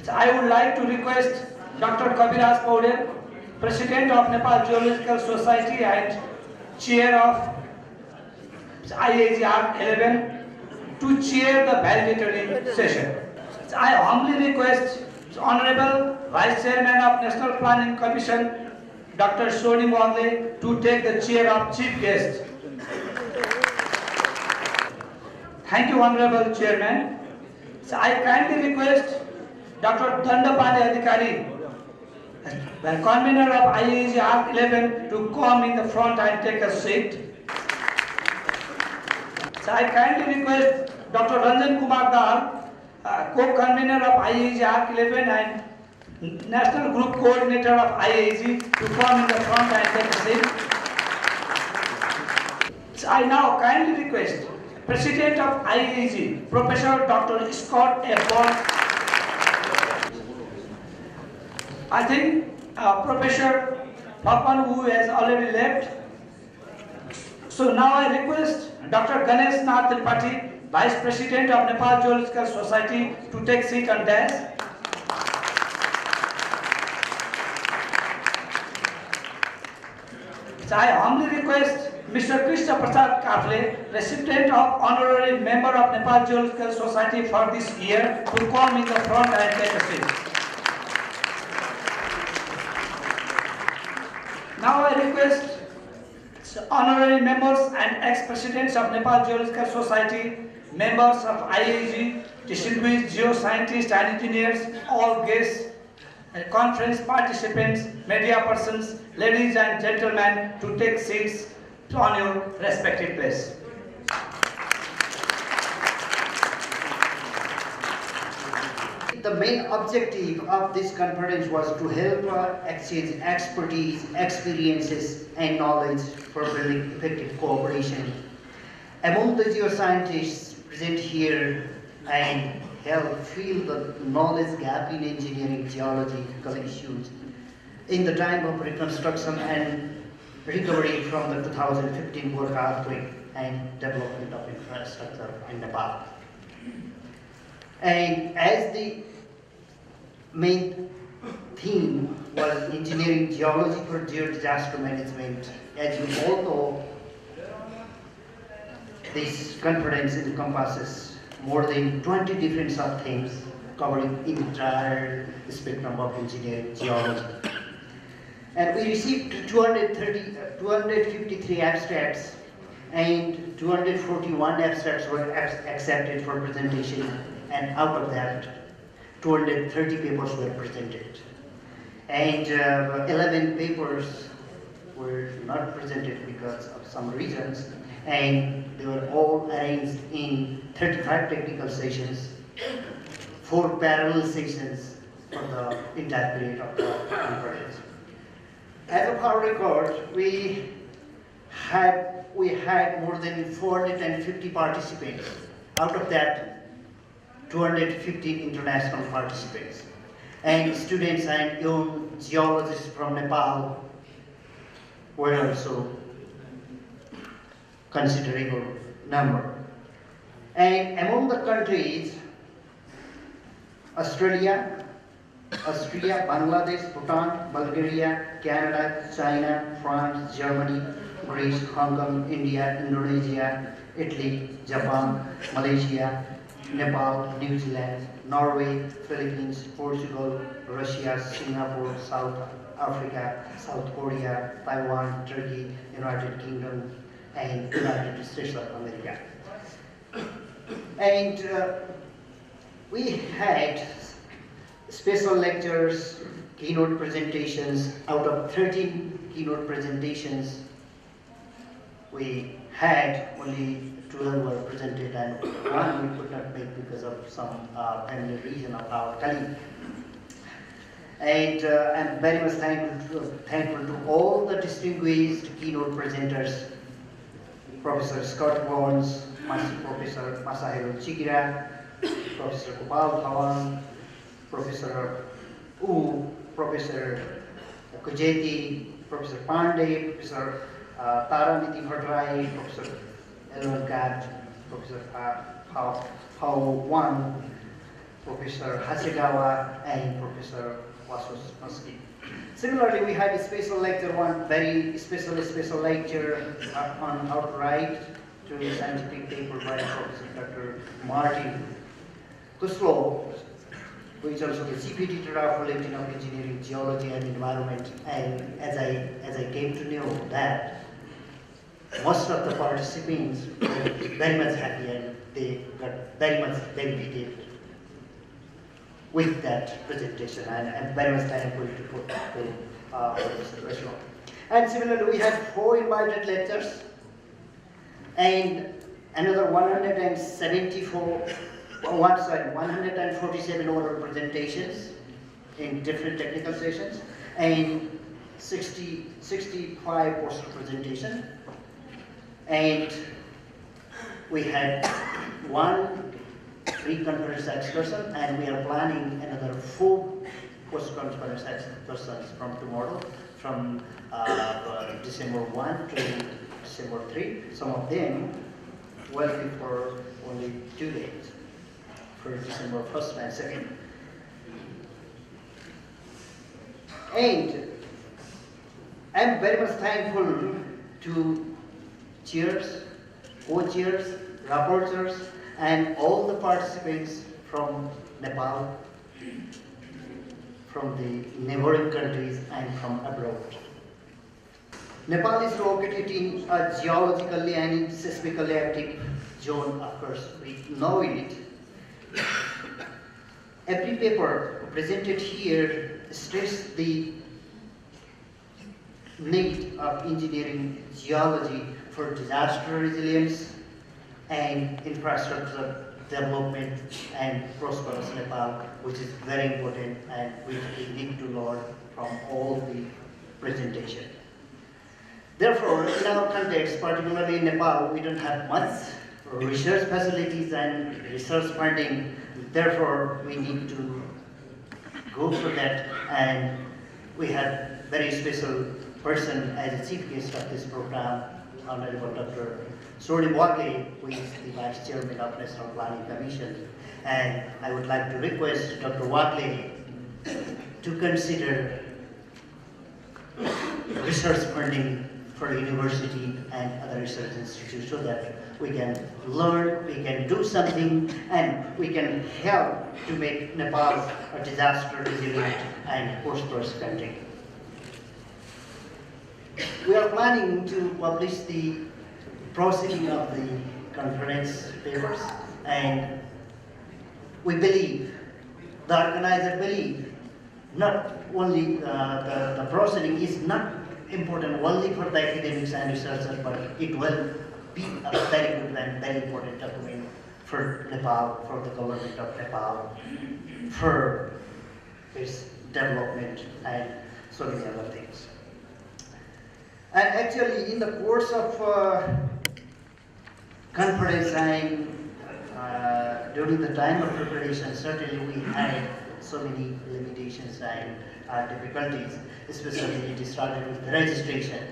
I would like to request Dr. Kaviraj Paudel, President of Nepal Geological Society and Chair of IAEG ARC11, to chair the valedictory session. I humbly request Honorable Vice Chairman of National Planning Commission, Dr. Soni Wangle, to take the chair of Chief Guest. Thank you, Honorable Chairman. I kindly request Dr. Dandapani Adhikari, the convener of IAEG ARC11, to come in the front and take a seat. I kindly request Dr. Ranjan Kumar Dal, co-convener of IAEG ARC11 and National Group Coordinator of IAEG, to come in the front and take a seat. I now kindly request President of IAEG, Professor Dr. Scott F. Bond. I think Professor Papan, who has already left. So now I request Dr. Ganesh Nath Tripathi, Vice President of Nepal Geological Society, to take seat on dais. So I humbly request Mr. Krishna Prasad Kafle, recipient of Honorary Member of Nepal Geological Society for this year, to come in the front and take a seat. Now I request honorary members and ex-presidents of Nepal Geological Society, members of IAEG, distinguished geoscientists and engineers, all guests, conference participants, media persons, ladies and gentlemen, to take seats on your respective place. The main objective of this conference was to help exchange expertise, experiences, and knowledge for building effective cooperation among the geoscientists present here and help fill the knowledge gap in engineering geological issues in the time of reconstruction and recovery from the 2015 Gorkha earthquake and development of infrastructure in Nepal. And as the main theme was engineering geology for geodisaster management, as you all know, this conference encompasses more than 20 different sub-themes covering entire spectrum of engineering geology. And we received 253 abstracts, and 241 abstracts were accepted for presentation, and out of that 230 papers were presented. And 11 papers were not presented because of some reasons, and they were all arranged in 35 technical sessions, 4 parallel sessions for the entire period of the conference. As of our record, we had more than 450 participants. Out of that, 215 international participants, and students and young geologists from Nepal were also considerable number. And among the countries, Austria, Bangladesh, Bhutan, Bulgaria, Canada, China, France, Germany, Greece, Hong Kong, India, Indonesia, Italy, Japan, Malaysia, Nepal, New Zealand, Norway, Philippines, Portugal, Russia, Singapore, South Africa, South Korea, Taiwan, Turkey, United Kingdom, and United States of America. And we had special lectures, keynote presentations. Out of 13 keynote presentations, we had only 12 were presented, and one we could not make because of some family reason of our colleague. And I'm very much thankful to all the distinguished keynote presenters, Professor Scott Burns, Professor Masahiro Chigira, Professor Gopal Dhawan, Professor Wu, Professor Kujeti, Professor Pandey, Professor Taraniti Bhattarai, Professor Elwan Kat, Professor Hao Wan, Professor Hasegawa and Professor Wasowski. Similarly, we had a special lecture, one very special lecture on outright to a scientific paper by Professor Dr. Martin Kuslow, who is also the chief editor of Bulletin of Engineering, Geology and Environment. And as I came to know that, most of the participants were very much happy and they got very much benefited with that presentation, and I'm very much thankful to Professor Kuslow. And similarly, we had 4 invited lectures and another 147 oral presentations in different technical sessions, and 65 poster presentation. And we had 1 pre-conference excursion, and we are planning another 4 post-conference excursions from tomorrow, from December 1 to December 3. Some of them will be for only 2 days, for December 1st and 2nd. And I'm very much thankful to chairs, co-chairs, rapporteurs, and all the participants from Nepal, from the neighboring countries, and from abroad. Nepal is located in a geologically and seismically active zone, of course, we know it. Every paper presented here stresses the need of engineering geology for disaster resilience and infrastructure development and prosperous Nepal, which is very important and which we need to learn from all the presentation. Therefore, in our context, particularly in Nepal, we don't have much research facilities and research funding. Therefore, we need to go for that, and we have very special person as a chief guest of this program, Honorable Dr. Sori Wagle, who is the Vice Chairman of National Planning Commission. And I would like to request Dr. Wagle to consider research funding for university and other research institutes so that we can learn, we can do something, and we can help to make Nepal a disaster resilient and prosperous country. We are planning to publish the proceeding of the conference papers, and we believe, the organizer believe, not only the proceeding is not important only for the academics and researchers, but it will be a very good and very important document for Nepal, for the government of Nepal, for its development and so many other things. And actually, in the course of conference and during the time of preparation, certainly we had so many limitations and difficulties, especially it started with registration.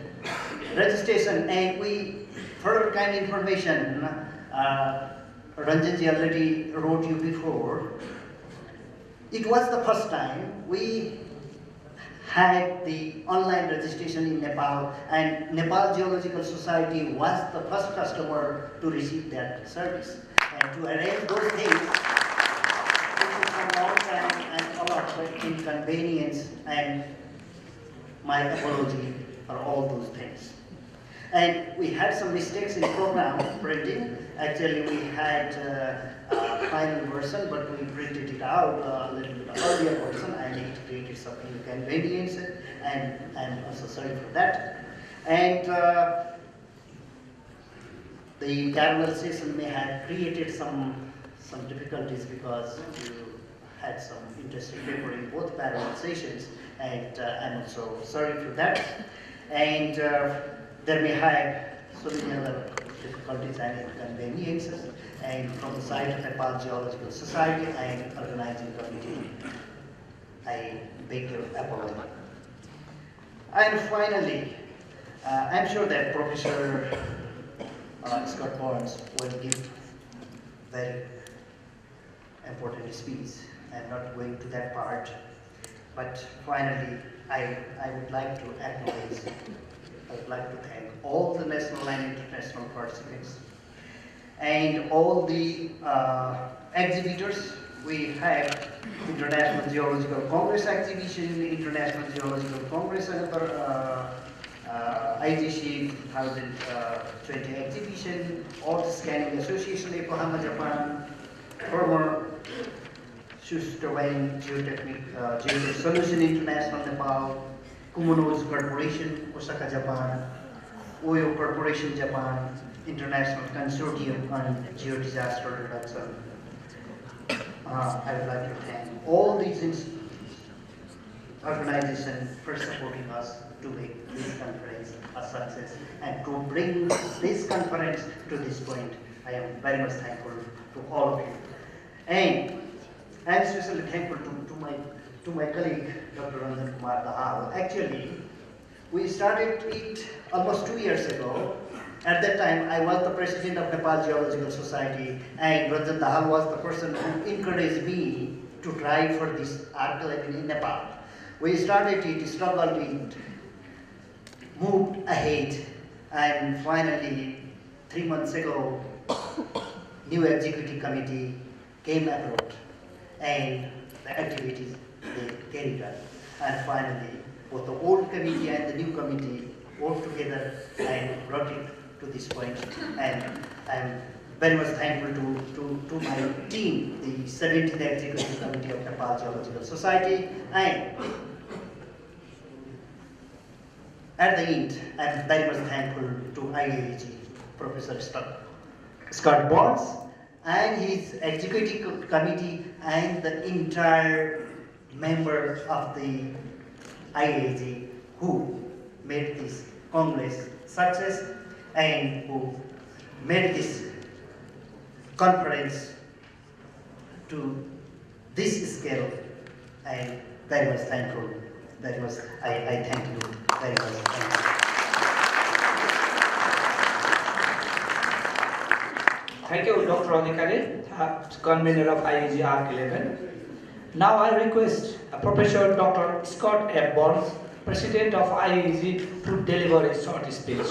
And we, further kind of information, Ranjanji already wrote you before. It was the first time we had the online registration in Nepal, and Nepal Geological Society was the first customer to receive that service. And to arrange those things, it took a long time and a lot of inconvenience, and my apology for all those things. And we had some mistakes in program printing. Actually, we had a final version, but we printed it out a little bit earlier version, and it created some inconvenience, and I'm also sorry for that. And the parallel session may have created some difficulties because you had some interesting paper in both parallel sessions, and I'm also sorry for that. And there may have so many other difficulties and inconveniences, and from the side of Nepal Geological Society and organizing committee, I beg your apology. And finally, I'm sure that Professor Scott Burns will give very important speech. I'm not going to that part. But finally, I would like to acknowledge, I would like to thank all the national and international participants and all the exhibitors. We had International Geological Congress exhibition, International Geological Congress, IGC 2020 exhibition, All Scanning Association, Yokohama, Japan, former Sustainable Geotech Solution International, Nepal, Kumuno's Corporation, Osaka, Japan, Oyo Corporation, Japan, International Consortium on Geodisaster Reduction. I would like to thank all these organizations for supporting us to make this conference a success and to bring this conference to this point. I am very much thankful to all of you. And I am especially thankful to my colleague, Dr. Ranjan Kumar Dahal. Actually, we started it almost 2 years ago. At that time, I was the president of Nepal Geological Society, and Ranjan Dahal was the person who encouraged me to try for this ARC11 in Nepal. We started it, struggled it, moved ahead, and finally, 3 months ago, new executive committee came abroad, and the activities they carried on. And finally, both the old committee and the new committee worked together and brought it to this point. And I'm very much thankful to my team, the 17th Executive Committee of Nepal Geological Society. And at the end, I'm very much thankful to IAEG, Professor Scott Barnes, and his executive committee, and the entire member of the IAEG who made this Congress success and who made this conference to this scale. I am very much thankful. Very much, I thank you very much. Thank you, Dr. Adhikari, convener of IAEG ARC11. Now I request Professor Dr. Scott F. Barnes, President of IAEG, to deliver a short speech.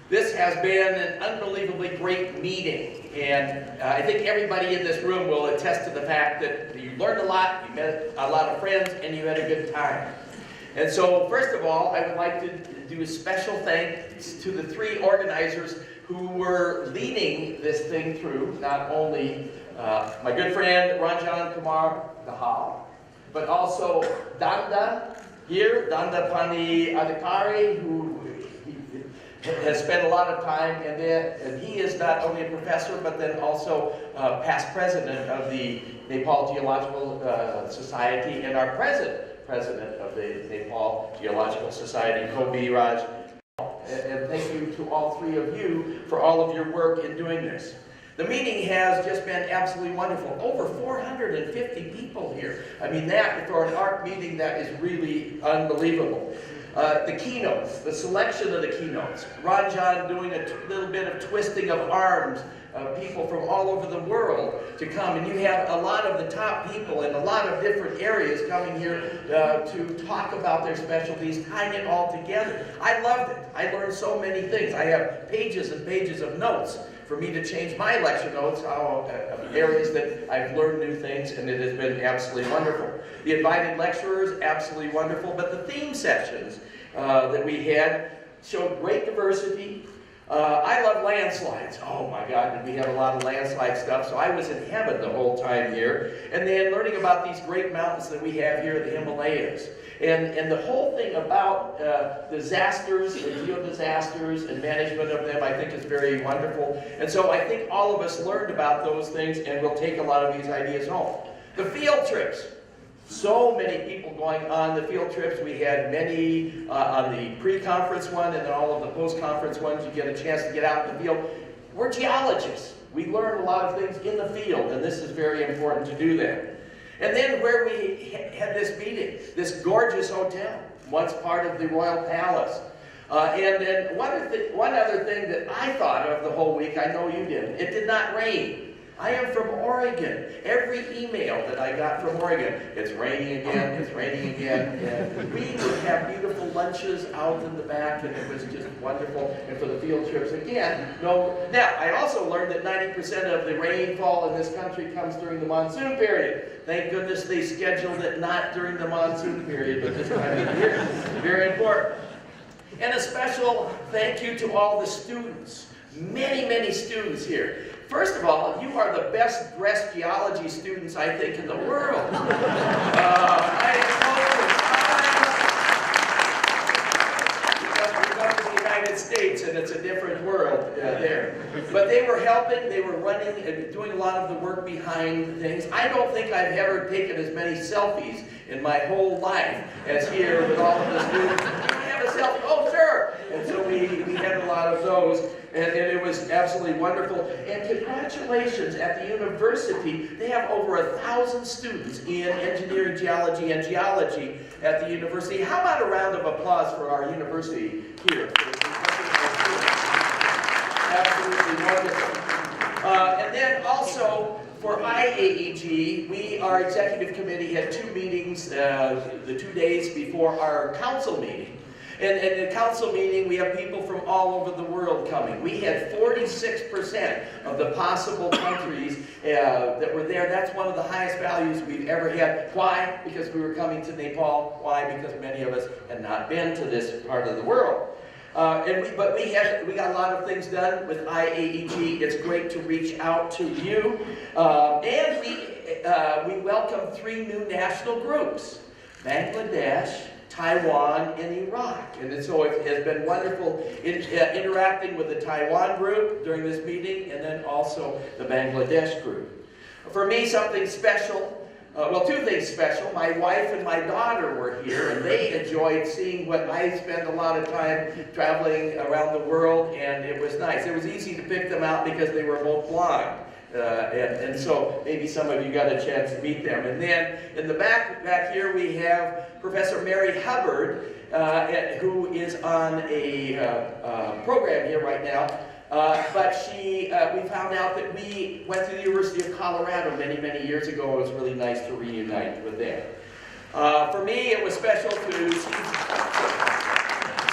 This has been an unbelievably great meeting, and I think everybody in this room will attest to the fact that you learned a lot, you met a lot of friends, and you had a good time. And so, first of all, I would like to do a special thanks to the 3 organizers who were leading this thing through, not only my good friend Ranjan Kumar Dahal, but also Danda here, Danda Pani Adhikari, who has spent a lot of time, and he is not only a professor, but then also past president of the Nepal Geological Society, and our present president of the Nepal Geological Society, Kobi Raj. And thank you to all 3 of you for all of your work in doing this. The meeting has just been absolutely wonderful. Over 450 people here. I mean, that, for an ARC meeting, that is really unbelievable. The keynotes, the selection of the keynotes. Ranjan doing a little bit of twisting of arms, people from all over the world to come. And you have a lot of the top people in a lot of different areas coming here to talk about their specialties, tying it all together. I loved it. I learned so many things. I have pages and pages of notes for me to change my lecture notes, areas that I've learned new things, and it has been absolutely wonderful. The invited lecturers, absolutely wonderful, but the theme sections that we had showed great diversity. I love landslides. Oh my God, did we have a lot of landslide stuff, so I was in heaven the whole time here. And then learning about these great mountains that we have here, the Himalayas. And the whole thing about disasters and geodisasters and management of them, I think is very wonderful. And so I think all of us learned about those things, and we'll take a lot of these ideas home. The field trips. So many people going on the field trips. We had many on the pre-conference one, and then all of the post-conference ones. You get a chance to get out in the field. We're geologists. We learn a lot of things in the field, and this is very important to do that. And then where we had this meeting, this gorgeous hotel, once part of the Royal Palace. And then one other thing that I thought of the whole week, I know you didn't, it did not rain. I am from Oregon. Every email that I got from Oregon, it's raining again, it's raining again. And we would have beautiful lunches out in the back, and it was just wonderful. And for the field trips, again, no. Now, I also learned that 90% of the rainfall in this country comes during the monsoon period. Thank goodness they scheduled it not during the monsoon period, but this time of year. Very important. And a special thank you to all the students. Many, many students here. First of all, you are the best dressed geology students, I think, in the world. I because we come to the United States and it's a different world there. But they were helping, they were running and doing a lot of the work behind things. I don't think I've ever taken as many selfies in my whole life as here with all of the students. Can I have a selfie? Oh, sure! And so we had a lot of those. And it was absolutely wonderful. And congratulations at the university. They have over 1,000 students in engineering, geology, and geology at the university. How about a round of applause for our university here? Absolutely wonderful. And then also for IAEG, our executive committee had 2 meetings the 2 days before our council meeting. And in the council meeting, we have people from all over the world coming. We had 46% of the possible countries that were there. That's one of the highest values we've ever had. Why? Because we were coming to Nepal. Why? Because many of us had not been to this part of the world. But we got a lot of things done with IAEG. It's great to reach out to you. And we welcomed 3 new national groups: Bangladesh, Taiwan, and Iraq. And so it has been wonderful interacting with the Taiwan group during this meeting, and then also the Bangladesh group. For me, something special. Well, 2 things special. My wife and my daughter were here, and they enjoyed seeing what I spend a lot of time traveling around the world, and it was nice. It was easy to pick them out because they were both blonde. And so maybe some of you got a chance to meet them. And then in the back here we have Professor Mary Hubbard, who is on a program here right now. But we found out that we went to the University of Colorado many, many years ago. It was really nice to reunite with them. For me, it was special to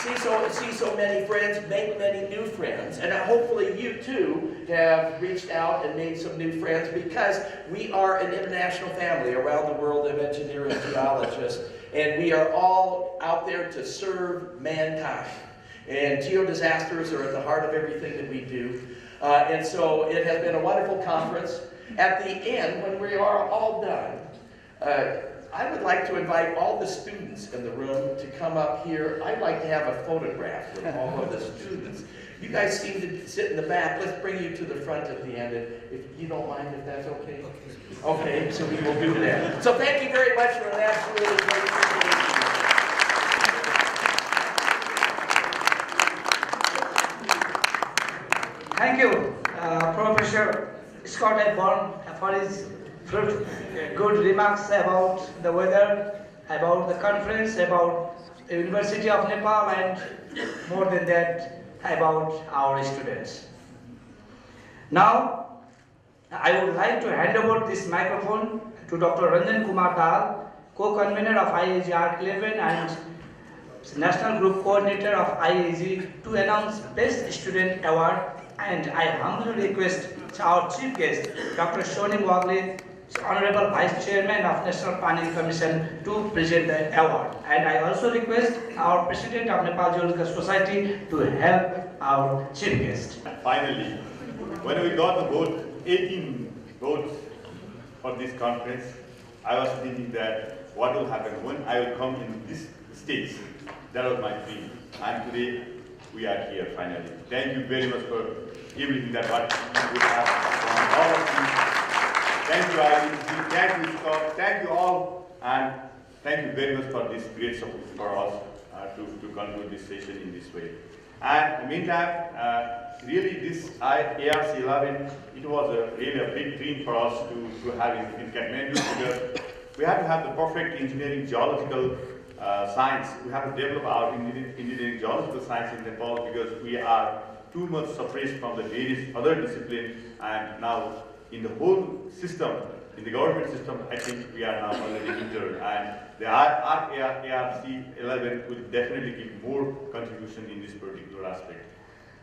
see so many friends, make many new friends. And hopefully you too have reached out and made some new friends, because we are an international family around the world of engineering geologists. And we are all out there to serve mankind. And geodisasters are at the heart of everything that we do. And so it has been a wonderful conference. At the end, when we are all done, I would like to invite all the students in the room to come up here. I'd like to have a photograph with all of the students. You guys seem to sit in the back. Let's bring you to the front at the end, if you don't mind, if that's okay. Okay, so we will do that. So thank you very much for an absolutely great presentation. Thank you, Professor Scott Hepburn, for his good remarks about the weather, about the conference, about the University of Nepal, and more than that, about our students. Now, I would like to hand over this microphone to Dr. Ranjan Kumar Dal, co-convener of IAEG ARC11 and National Group Coordinator of IAEG, to announce Best Student Award. And I humbly request our Chief Guest, Dr. Shonim Wagle, Honorable Vice Chairman of National Planning Commission, to present the award. And I also request our President of Nepal Geological Society to help our Chief Guest. Finally, when we got the vote, 18 votes for this conference, I was thinking that what will happen when I will come in this stage. That was my dream. And today, we are here finally. Thank you very much for everything that what we have from all of you. Thank you, IAEG. Thank you, Scott. Thank you all. And thank you very much for this great support for us to conclude this session in this way. And in the meantime, really this ARC11, it was really a big dream for us to have in Kathmandu, because we had to have the perfect engineering geological science. We have to develop our engineering geological science in Nepal because we are too much suppressed from the various other disciplines, and now in the whole system, in the government system, I think we are now already entered, and the ARC11 will definitely give more contribution in this particular aspect.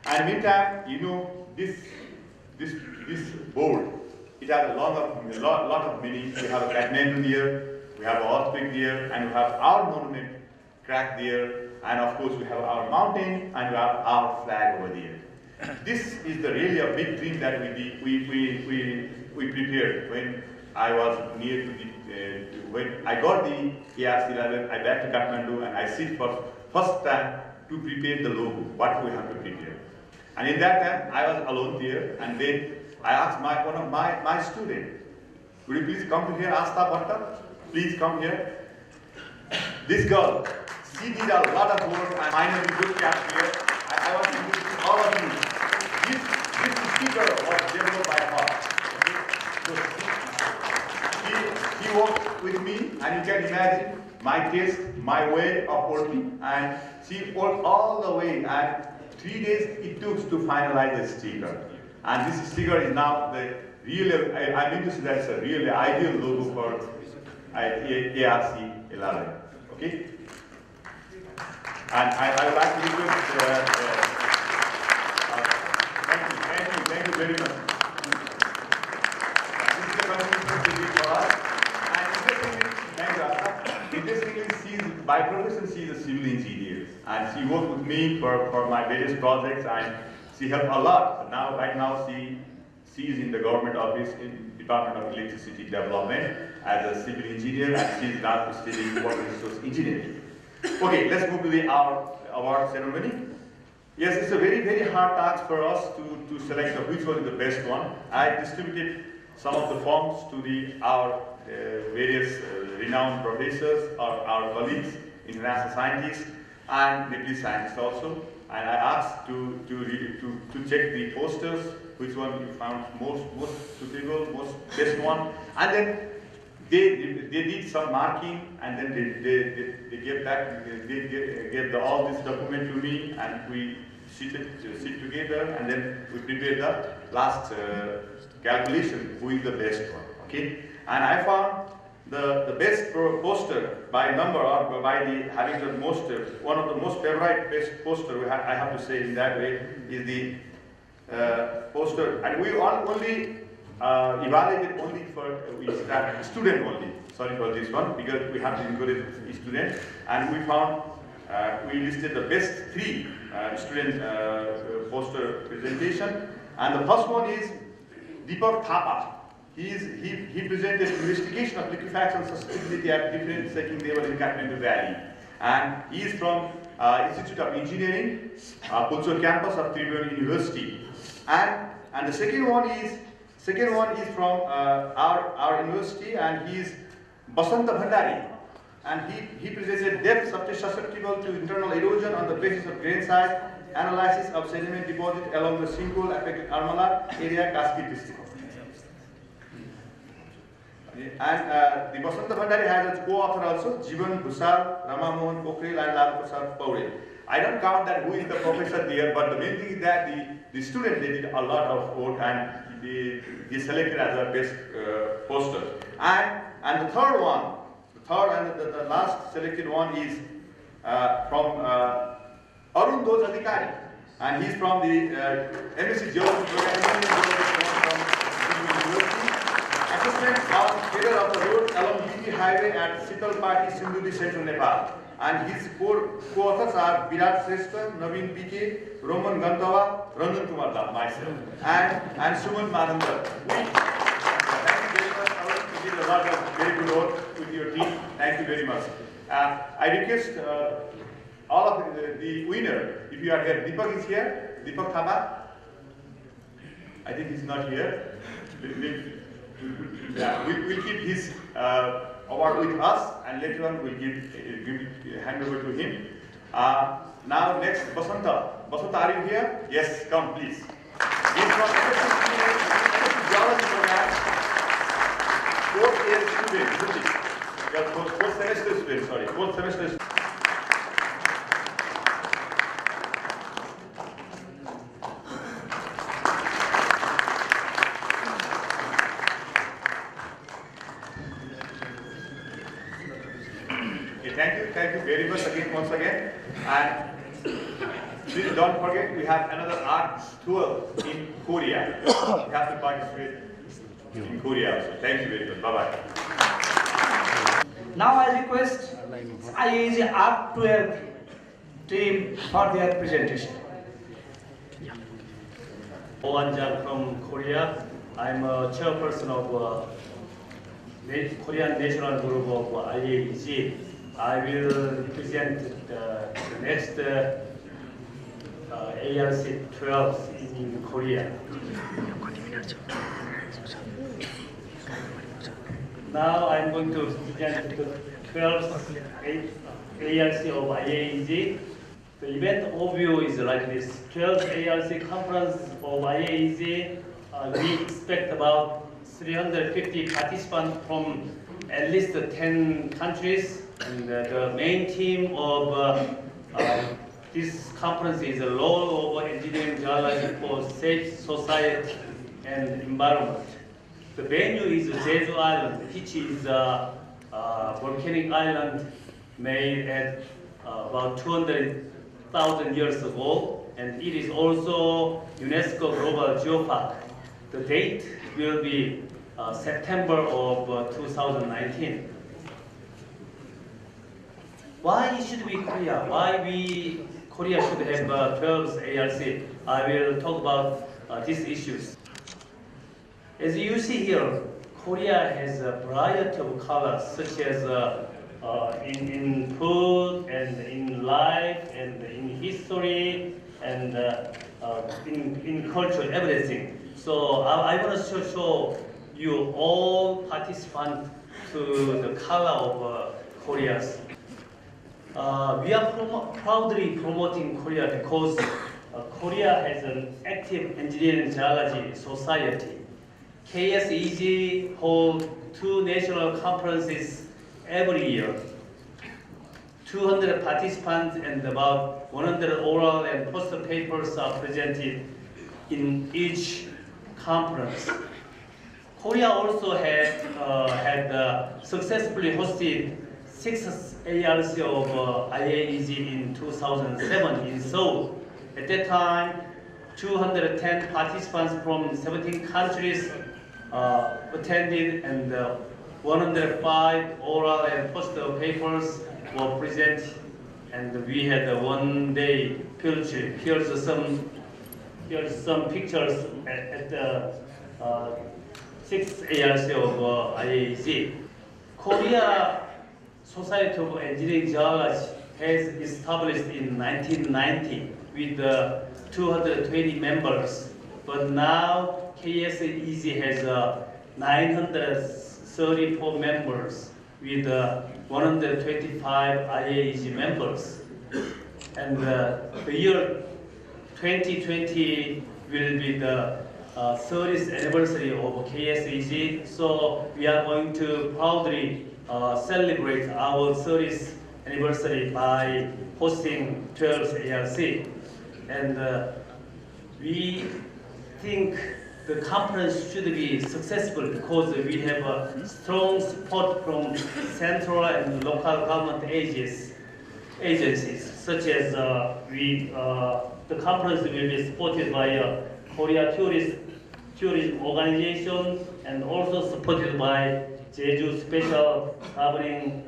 And meantime, you know, this board, it has a lot of meaning. We have a Kathmandu there, we have an earthquake there, and we have our monument crack there, and of course we have our mountain, and we have our flag over there. This is really a big dream that we prepared when I was near to when I got the ARC11, I back to Kathmandu and I sit for first time to prepare the logo, what we have to prepare. And in that time, I was alone there, and then I asked one of my students, would you please come here, Asta Bhatta? Please come here. This girl, she did a lot of work, and I know good cap here. I want to give all of you. This speaker was developed by her. So she worked with me, and you can imagine my taste, my way of working, and she worked all the way, and 3 days it took to finalize the sticker. And this sticker is now the real, I mean to say that's a really ideal logo for ARC11. Okay? And I would like to request, thank you very much. This is the contribution for us. And interestingly, by profession, she is a civil engineer. And she worked with me for my various projects, and she helped a lot. Now, right now, she is in the government office in Department of Electricity Development as a civil engineer, and she is now studying water resource engineering. Okay, let's move to the award ceremony. Yes, it's a very, very hard task for us to select which one is the best one. I distributed some of the forms to our various renowned professors, our colleagues, international scientists, and Nepalese scientists also. And I asked to check the posters, which one you found most suitable, most best one, and then they did some marking, and then they gave back, they gave all this document to me, and we sit together, and then we prepared the last calculation, who is the best one. Okay, and I found the best poster by number, or by having the most, one of the most favorite best poster I have to say in that way is the poster, and we only evaluated only for student only. Sorry for this one, because we have to encourage students, and we found we listed the best 3 student poster presentation, and the first one is Deepak Thapa. He presented investigation of liquefaction sustainability at different second level in Kathmandu Valley, and he is from Institute of Engineering, Pulsor campus of Tribhuvan University, and the second one is from our university, and he is Basanta Bhandari, and he presented depth susceptible to internal erosion on the basis of grain size analysis of sediment deposit along the sinkhole affected Armala area, Kashmir district. And the Basanta Bhandari has a co-author also, Jivan Bhusal, Rama Mohan Pokhrel, and Lal Prasad Paure. I don't count that who is the professor there, but the main thing is that the students, they did a lot of work, and they selected as a best poster. And the third one, the last selected one is from Arun Doj Adhikari, and he's from the MSc Geology program from University. Assessment on failure of the road along UP Highway at Sitalpati, Sindhudi, Central Nepal. And his co-authors are Virat Shrestha, Naveen PK, Roman Gantava, Ranjan Kumar Da, myself, and Suman Manandar. Thank you very much. You did a lot of very good work with your team. Thank you very much. I request all of the winner, if you are here, Deepak is here, Deepak Thapa. I think he's not here. Yeah, we'll keep his award with us, and later on we'll hand over to him. Now next, Basanta. Basanta, are you here? Yes, come please. He's from Geology program, 4th year student, fourth semester student, sorry, 4th semester student. very much again, once again. And please don't forget, we have another ARC12 in Korea. You have to participate in Korea also. Thank you very much. Bye-bye. Now I request IAEG ARC12 team for their presentation. Owanjang from Korea. I'm a chairperson of Korean National Group of IAEG. I will present the next ARC12 in Korea. Now I'm going to present the 12th ARC of IAEG. The event overview is like this. 12th ARC conference of IAEG. We expect about 350 participants from at least 10 countries. And the main theme of this conference is the role of engineering geology for safe society and environment. The venue is Jeju Island, which is a volcanic island made at about 200,000 years ago, and it is also UNESCO Global Geopark. The date will be September of 2019. Why it should be Korea? Why Korea should have 12 ARC? I will talk about these issues. As you see here, Korea has a variety of colors, such as in food and in life and in history and in culture, everything. So I want to show you all participants to the color of Korea. We are proudly promoting Korea because Korea has an active engineering geology society. KSEG holds 2 national conferences every year. 200 participants and about 100 oral and poster papers are presented in each conference. Korea also had successfully hosted 6th ARC of IAEG in 2007 in Seoul. At that time, 210 participants from 17 countries attended, and 105 oral and poster papers were presented, and we had a one-day field trip. Here's some pictures at the 6th ARC of IAEG. Korea Society of Engineering Geology has established in 1990 with 220 members, but now KSEG has 934 members with 125 IAEG members. And the year 2020 will be the 30th anniversary of KSEG, so we are going to proudly celebrate our 30th anniversary by hosting 12th ARC. And we think the conference should be successful because we have a strong support from central and local government agencies, such as the conference will be supported by Korea Tourism Organization and also supported by Jeju Special Governing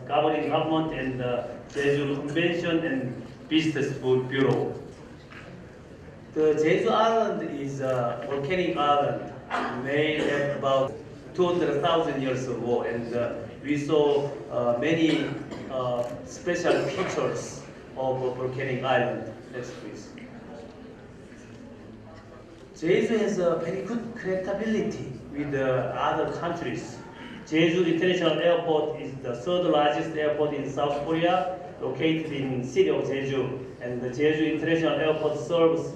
Government and Jeju Convention and Business Bureau. The Jeju Island is a volcanic island made at about 200,000 years ago, and we saw many special features of a volcanic island. Next, please. Jeju has a very good connectability with other countries. Jeju International Airport is the 3rd largest airport in South Korea, located in the city of Jeju, and the Jeju International Airport serves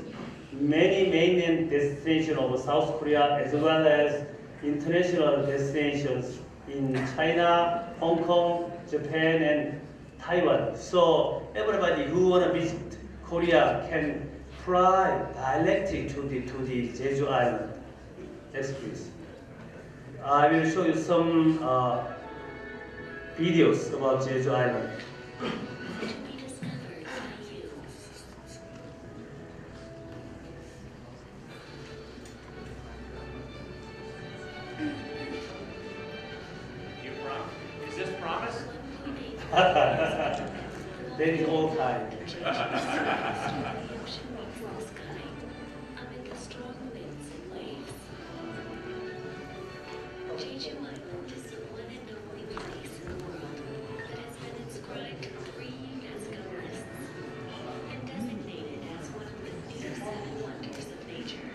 many main destinations of South Korea as well as international destinations in China, Hong Kong, Japan, and Taiwan. So everybody who want to visit Korea can fly directly to the Jeju Island. Next, please. I will show you some videos about Jeju Island. be discovered by you. You promise? Is this promise? Then all time. Amid the strong winds and waves. Jeju Island is the one and only place in the world that has been inscribed in 3 UNESCO lists and designated as one of the new 7 wonders of nature.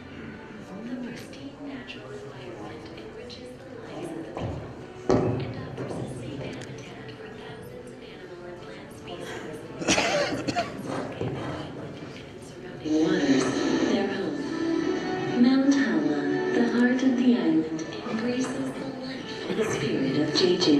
The pristine natural environment enriches the lives of the people and offers a safe habitat for thousands of animal and plant species. Waters, their home. Mount Hala, the heart of the island, embraces the life and spirit of Jeju.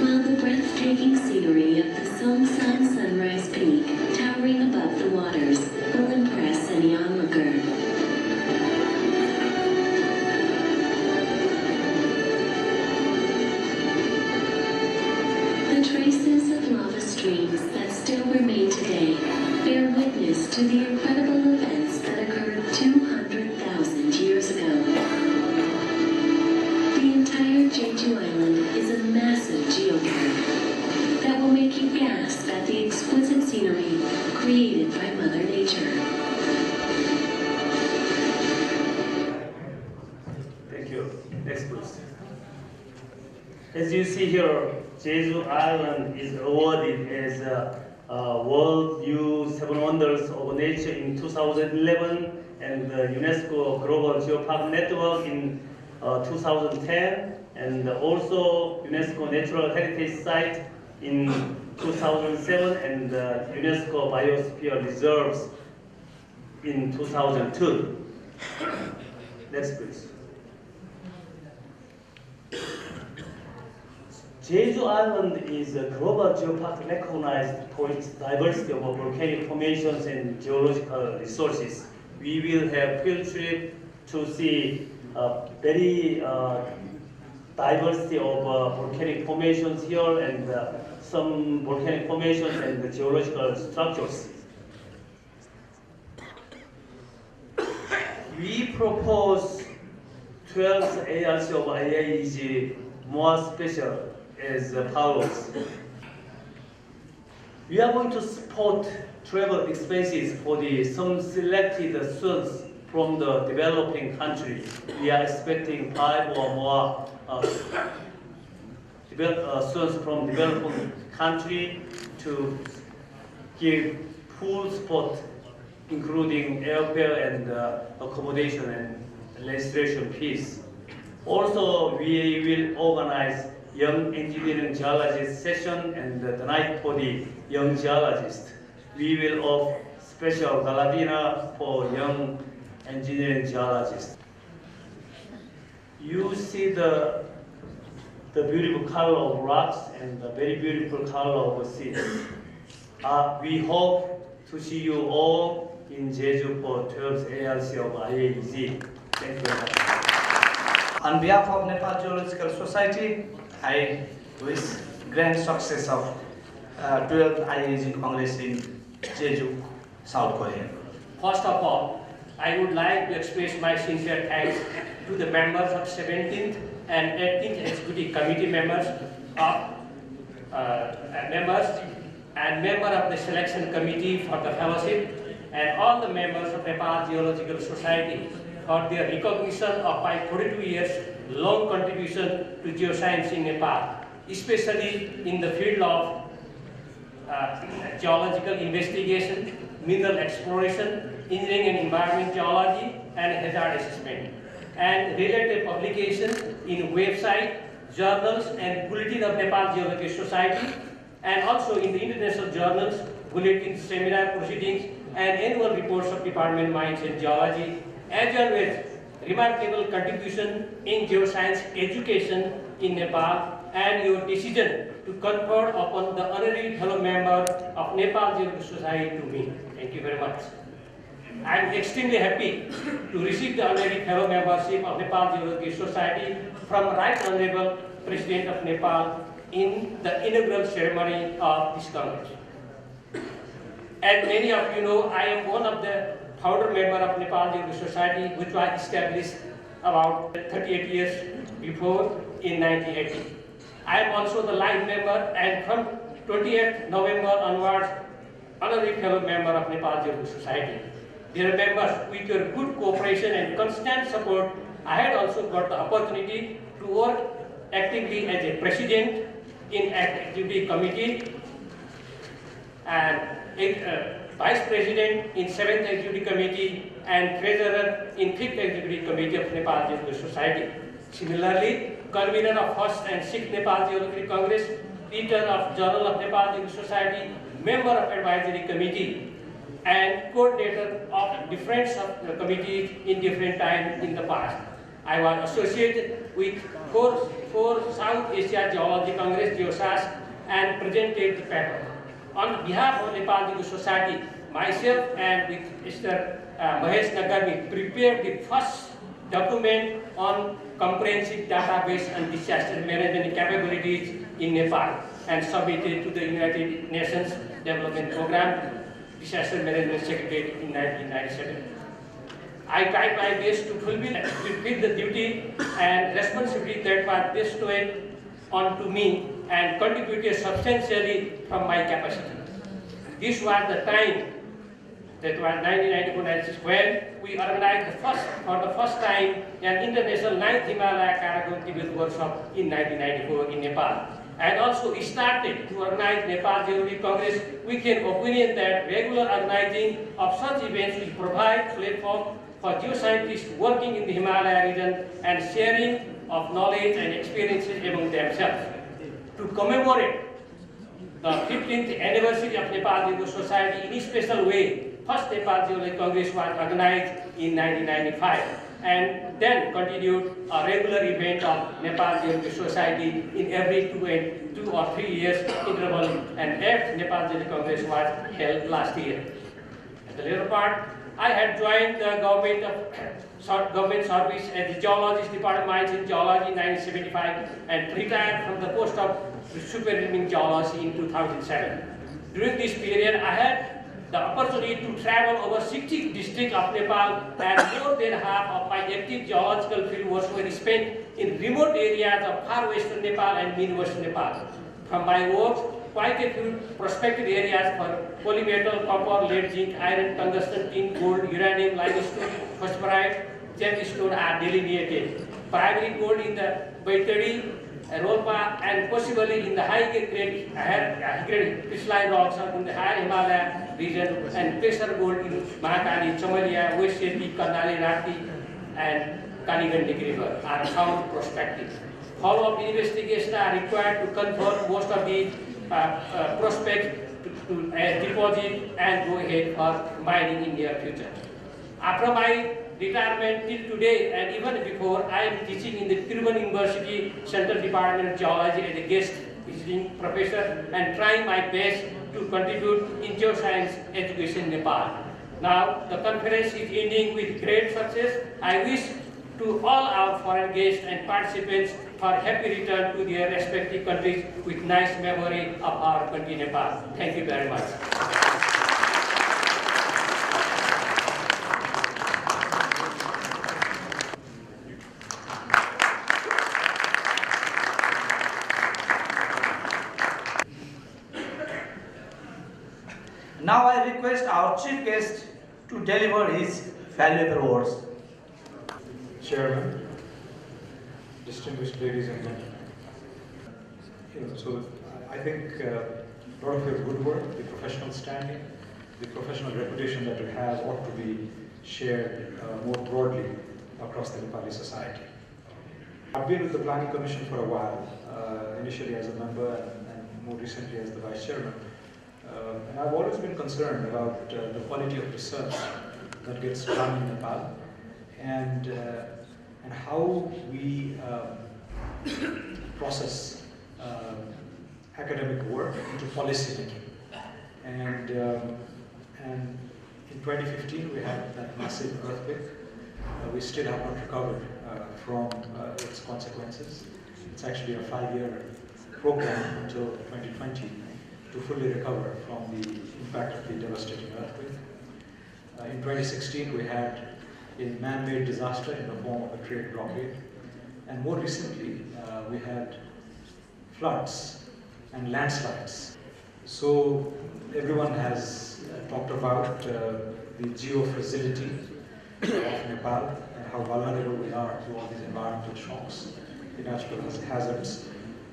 While the breathtaking scenery of the Songsan Sunrise Peak, towering above the waters, will impress any onlooker. The traces of lava streams that still remain today bear witness to the incredible events that occurred 200,000 years ago. The entire Jeju Island is a massive geopark that will make you gasp at the exquisite scenery created by Mother Nature. Thank you. Next, please. As you see here, Jeju Island is awarded as World U7 Wonders of Nature in 2011 and the UNESCO Global Geopark Network in 2010, and also UNESCO Natural Heritage Site in 2007 and UNESCO Biosphere Reserves in 2002. Next, please. Jeju Island is a global geopark recognized for its diversity of volcanic formations and geological resources. We will have field trip to see very diversity of volcanic formations here and some volcanic formations and the geological structures. We propose 12th ARC of IAEG more special as follows. We are going to support travel expenses for some selected students from the developing countries. We are expecting 5 or more students from developing country to give full support, including airfare and accommodation and registration fees. Also, we will organize Young Engineering Geologist session and the night for the young geologist. We will offer special gala dinner for young engineering geologists. You see the beautiful color of rocks and the very beautiful color of the sea. We hope to see you all in Jeju for 12th ARC of IAEG. Thank you very much. On behalf of Nepal Geological Society, I wish grand success of 12th IAEG Congress in Jeju, South Korea. First of all, I would like to express my sincere thanks to the members of 17th and 18th Executive Committee members and member of the Selection Committee for the Fellowship and all the members of Nepal Geological Society for their recognition of my 42 years long contribution to geoscience in Nepal, especially in the field of geological investigation, mineral exploration, engineering and environment geology, and hazard assessment, and related publications in website, journals, and bulletin of Nepal Geological Society, and also in the international journals, bulletins, seminar proceedings, and annual reports of Department Mines and Geology, as well as remarkable contribution in geoscience education in Nepal, and your decision to confer upon the honorary fellow member of Nepal Geological Society to me. Thank you very much. I am extremely happy to receive the honorary fellow membership of Nepal Geological Society from Right Honorable President of Nepal in the inaugural ceremony of this Congress. As many of you know, I am one of the founder member of Nepal Geological Society, which was established about 38 years before in 1980. I am also the life member, and from 20th November onwards, honorary fellow member of Nepal Geological Society. Dear members, with your good cooperation and constant support, I had also got the opportunity to work actively as a president in Executive Committee and Vice President in 7th Executive Committee and Treasurer in 5th Executive Committee of Nepal Geological Society. Similarly, convener of 1st and 6th Nepal Geological Congress, editor of Journal of Nepal Geological Society, member of Advisory Committee, and coordinator of different committees in different times in the past. I was associated with four South Asia Geology Congress, GEOSAS, and presented the paper. On behalf of Nepal Geological Society, myself and with Mr. Mahesh Nagarmi prepared the first document on comprehensive database and disaster management capabilities in Nepal and submitted to the United Nations Development Program Disaster Management Secretary in 1997. I tried my best to fulfill the duty and responsibility that was bestowed onto me and contributed substantially from my capacity. This was the time, that was 1994-96, when we organized for the first time an international 9th Himalaya Karakoram Tibet workshop in 1994 in Nepal. And also started to organize Nepal Geological Congress with an opinion that regular organizing of such events will provide platform for geoscientists working in the Himalaya region and sharing of knowledge and experiences among themselves. To commemorate the 15th anniversary of Nepal Geological Society in a special way, first Nepal Geological Congress was organized in 1995 and then continued a regular event of Nepal Geological Society in every 2 or 3 years interval, and 8th Nepal Geological Congress was held last year. At the later part, I had joined the government service as the Geologist Department of Mines and Geology in 1975 and retired from the post of Superintending Geology in 2007. During this period, I had the opportunity to travel over 60 districts of Nepal, and more than half of my active geological field work were spent in remote areas of far western Nepal and mid-western Nepal. From my work, quite a few prospective areas for polymetal, copper, lead, zinc, iron, tungsten, tin, gold, uranium, limestone, phosphorite, gemstone are delineated. Primary gold in the Baitadi, Rolpa, and possibly in the high-grade crystalline rocks in the higher Himalaya region, and pressure gold in Mahakali, Chamalia, West Seti, Karnali, Rati, and Kaligandi River are found prospective. Follow-up investigations are required to confirm most of the prospects to deposit and go ahead for mining in near future. After my retirement till today and even before, I am teaching in the Tiruvan University Central Department of Geology as a guest visiting professor and trying my best to contribute in geoscience education in Nepal. Now the conference is ending with great success. I wish to all our foreign guests and participants for happy return to their respective countries with nice memory of our country Nepal. Thank you very much. Now I request our chief guest to deliver his valuable words. Chairman, distinguished ladies and gentlemen. So I think a lot of your good work, the professional standing, the professional reputation that you have ought to be shared more broadly across the Nepali society. I've been with the Planning Commission for a while, initially as a member and more recently as the Vice Chairman. And I've always been concerned about the quality of research that gets done in Nepal and how we process academic work into policy making. And In 2015, we had that massive earthquake. We still have not recovered from its consequences. It's actually a 5-year program until 2020 to fully recover from the impact of the devastating earthquake. In 2016, we had a man-made disaster in the form of a trade blockade. And more recently, we had floods and landslides. So everyone has talked about the geo-fragility of Nepal and how vulnerable we are to all these environmental shocks, the natural hazards.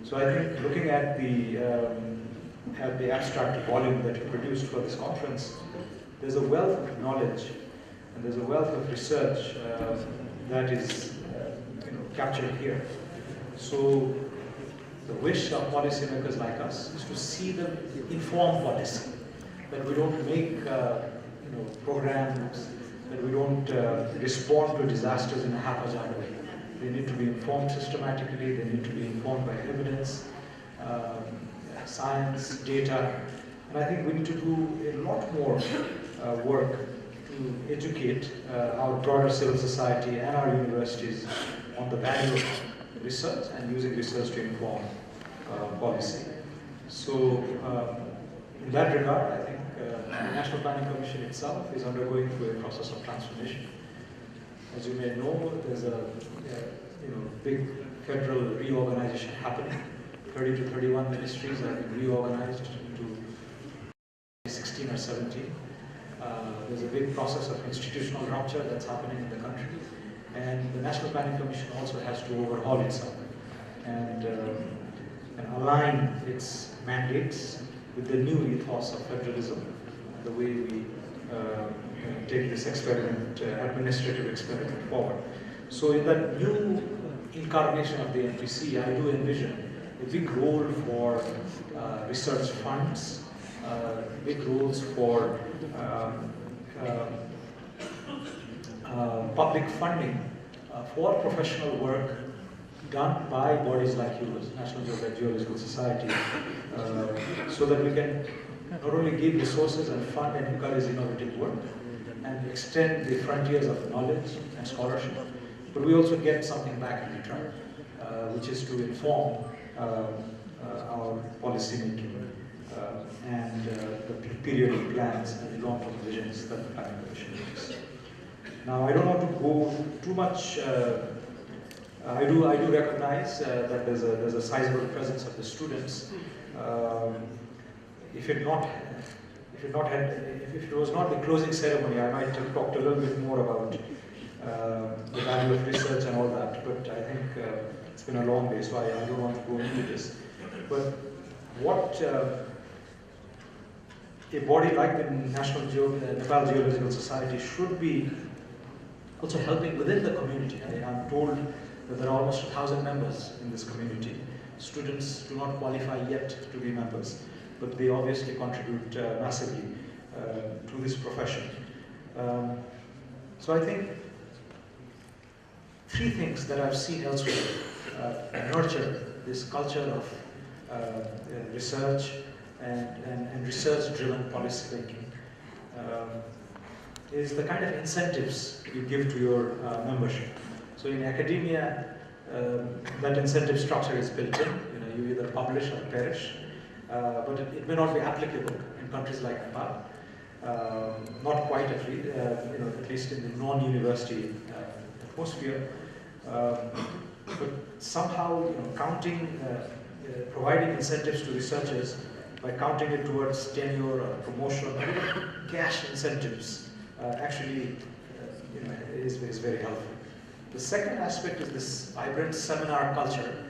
So I think looking at the abstract volume that you produced for this conference, there's a wealth of knowledge and there's a wealth of research that is captured here. So the wish of policymakers like us is to see them inform policy, that we don't make programs, that we don't respond to disasters in a haphazard way. They need to be informed systematically, they need to be informed by evidence, science, data, and I think we need to do a lot more work to educate our broader civil society and our universities on the value of research and using research to inform policy. So in that regard, I think the National Planning Commission itself is undergoing through a process of transformation. As you may know, there's a big federal reorganization happening. 30 to 31 ministries have been reorganized into 16 or 17. There's a big process of institutional rupture that's happening in the country. And the National Planning Commission also has to overhaul itself and align its mandates with the new ethos of federalism, the way we take this experiment, administrative experiment forward. So in that new incarnation of the NPC, I do envision a big role for research funds, big roles for public funding for professional work done by bodies like yours, National Geological Society, so that we can not only give resources and fund and encourage innovative work and extend the frontiers of knowledge and scholarship, but we also get something back in return, which is to inform our policy making and the periodic plans and long-term visions that the Planning Commission makes. Now, I don't want to go too much. I do recognize that there's a sizable presence of the students. If it was not the closing ceremony, I might have talked a little bit more about the value of research and all that. But I think it's been a long day, so I don't want to go into this. But what a body like the Nepal Geological Society should be also helping within the community. I'm told that there are almost 1,000 members in this community. Students do not qualify yet to be members, but they obviously contribute massively to this profession. So I think 3 things that I've seen elsewhere nurture this culture of research and research-driven policy making is the kind of incentives you give to your membership. So in academia, that incentive structure is built in. You either publish or perish, but it may not be applicable in countries like Nepal. Not quite at least in the non-university atmosphere. But somehow, counting, providing incentives to researchers by counting it towards tenure or promotion, or even cash incentives, actually, is very helpful. The second aspect is this vibrant seminar culture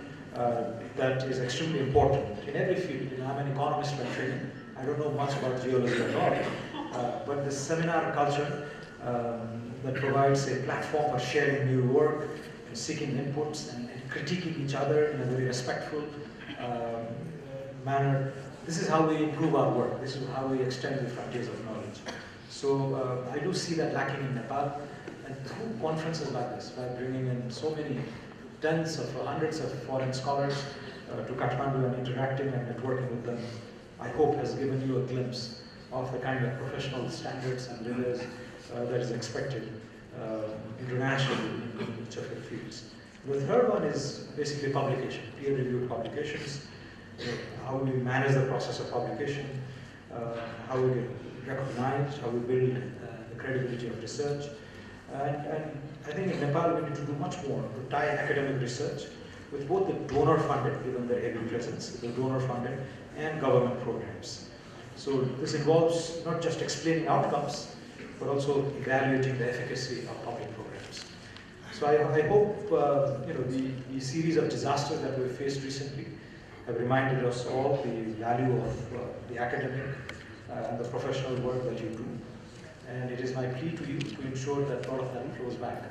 that is extremely important in every field. I'm an economist by training. I don't know much about geology at all, but the seminar culture that provides a platform for sharing new work and seeking inputs and critiquing each other in a very respectful manner. This is how we improve our work. This is how we extend the frontiers of knowledge. So I do see that lacking in Nepal, and through conferences like this, by bringing in so many tens of hundreds of foreign scholars to Kathmandu and interacting and networking with them, I hope has given you a glimpse of the kind of professional standards and rigors that is expected internationally in each of your fields. The third one is basically publication, peer-reviewed publications, how we manage the process of publication, how we get recognized, how we build the credibility of research. And I think in Nepal we need to do much more to tie academic research with both the donor-funded, given their heavy presence, the donor-funded and government programs. So this involves not just explaining outcomes, but also evaluating the efficacy of public programs. So I hope the series of disasters that we've faced recently have reminded us all the value of the academic and the professional work that you do. And it is my plea to you to ensure that a lot of that flows back